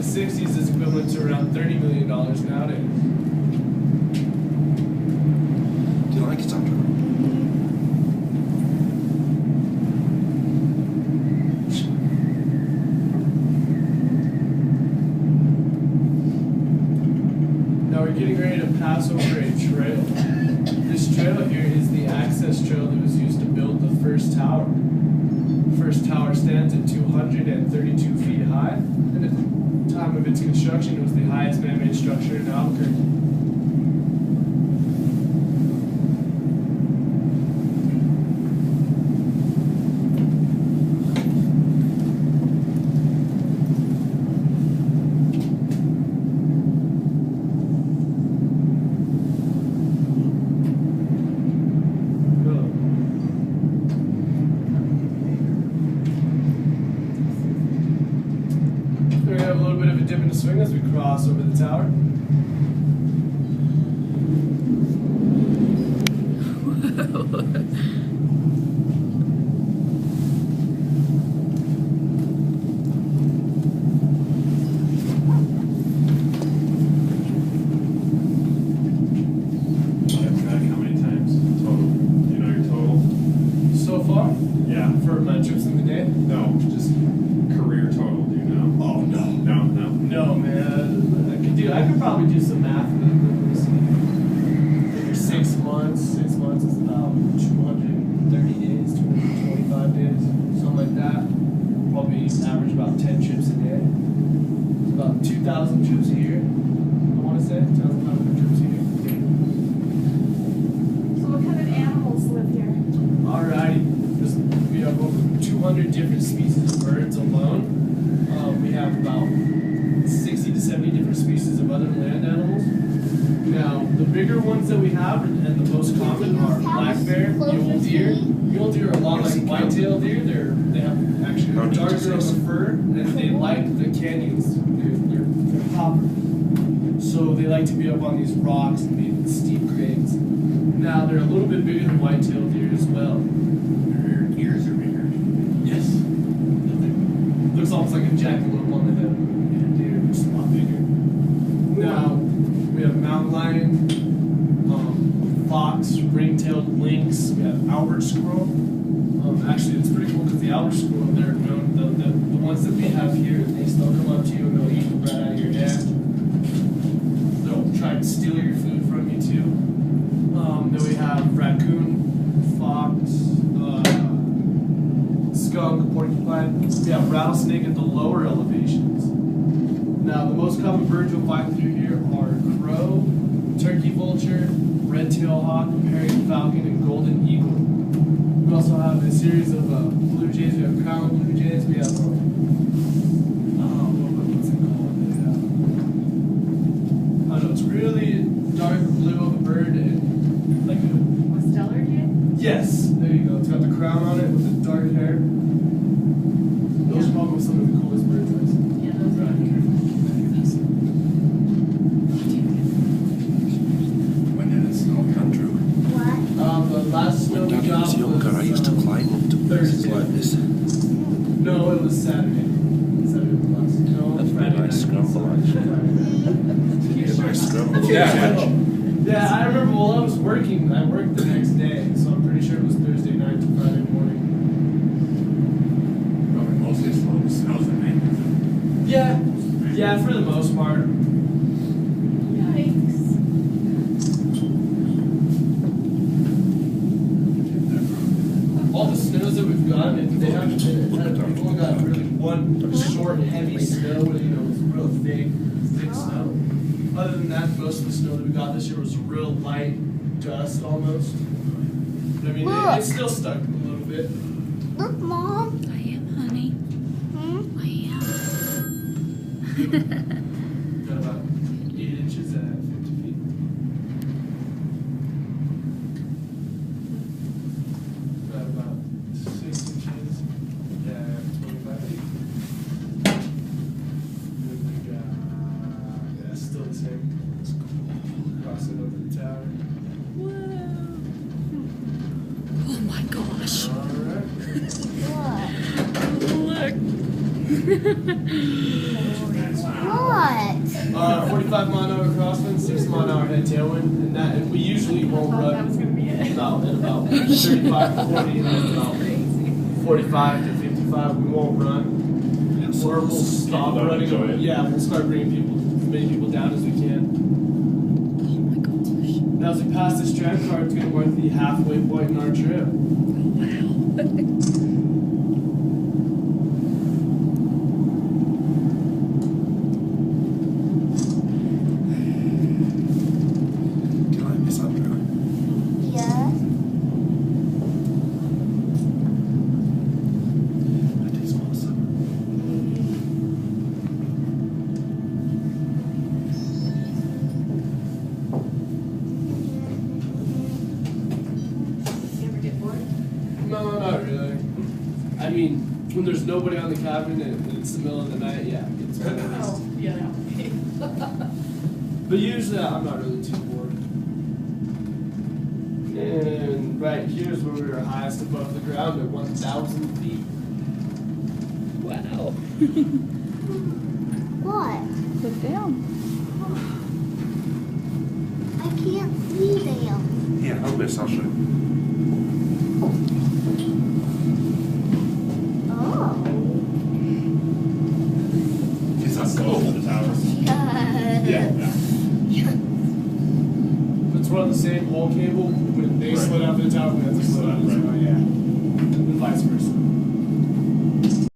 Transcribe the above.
the 60s is equivalent to around $30 million nowadays. Do you like it, Sandra? Now we're getting ready to pass over a trail. This trail here is the access trail that was used to build the first tower. The first tower stands at 232 feet high, and at the time of its construction, it was the highest man-made structure in Albuquerque. Dip in the swing as we cross over the tower. How many times total? Do you know your total? So far? Yeah. For my trips in the day? No, just career total. Do you know? Oh no. No. No, man. I could probably do some math. Maybe 6 months. 6 months is about 230 days, 225 days, something like that. Probably average about 10 trips a day. It's about 2,000 trips a year. I want to say 2,500 trips a year. So what kind of animals live here? Alrighty. We have over 200 different species of birds alone. We have about 60 to 70 different species of other land animals. Now, the bigger ones that we have and the most common are black bear, mule deer. Mule deer are a lot like white-tailed deer. They have actually darker of a fur, and they like the canyons. They're hoppers. So they like to be up on these rocks and be in steep grades. Now, they're a little bit bigger than white-tailed deer as well. Their ears are bigger. Yes. Looks almost like a jackalope on the head. Deer, just a lot bigger. Now, we have mountain lion, fox, ring-tailed lynx, we have Albert squirrel. Actually, it's pretty cool because the Albert squirrel, they're known, the ones that we have here, they still come up to you and they'll eat right out of your hand. They'll try to steal your food from you too. Then we have raccoon, fox, skunk, porcupine. We have rattlesnake at the lower elevations. Now, the most common birds you'll find through here are crow, turkey vulture, red-tailed hawk, peregrine falcon, and golden eagle. We also have a series of blue jays. We have crown blue jays. We have, what's it called? I don't know, it's really dark blue of a bird and like a... Stellar jay? Yes, there you go. It's got the crown on it with the dark hair. Those are probably some of the coolest birds I've seen. Yeah, those are When did it snow, Andrew? What? The last snow When we Daddy got was younger, I used to climb up to places Thursday. like this. No, it was Saturday. Saturday was last. No, That's Friday a nice night. scramble, actually. A nice scramble. Yeah, I remember while I was working, I worked the next day, so I'm pretty sure it was Thursday night to Friday morning. Probably mostly snows at night. Yeah, for the most part. Yikes. All the snows that we've gotten, we've only got really one short, heavy snow, it's real thick snow. Other than that, most of the snow that we got this year was real light dust almost. But I mean, it still stuck a little bit. Look, Mom. I am, honey. I am. Got about 8 inches at 50 feet. Got about 6 inches at 25 feet. And we got, still the same. Crossing over the tower. Oh my gosh. All right. What? Look. What? 45 mile an hour crosswind, 6 mile an hour head tailwind, and we usually won't That run was gonna be it. about 35 to 40, and then about 45 to 55 we won't run. Or we'll stop don't running. enjoy it. Yeah, we'll start bringing people, as many people down as we can. Now as we pass this strand car, it's going to mark the halfway point in our trip. Do you like Miss Andrew? Yes. That is awesome. You ever get bored? No, not really. I mean, when there's nobody on the cabin and it's the middle of the night, yeah, it gets boring. Oh, yeah. But usually I'm not really too bored. And right here's where we were highest above the ground at 1,000 feet. Wow. What? Look down. I can't see them. Here, hold this, I'll show you. Oh. Is that Go over cool? the towers. Yeah. It's run the same whole cable. When they Right. slid out the tower, we have to slid out as well, yeah. And vice versa.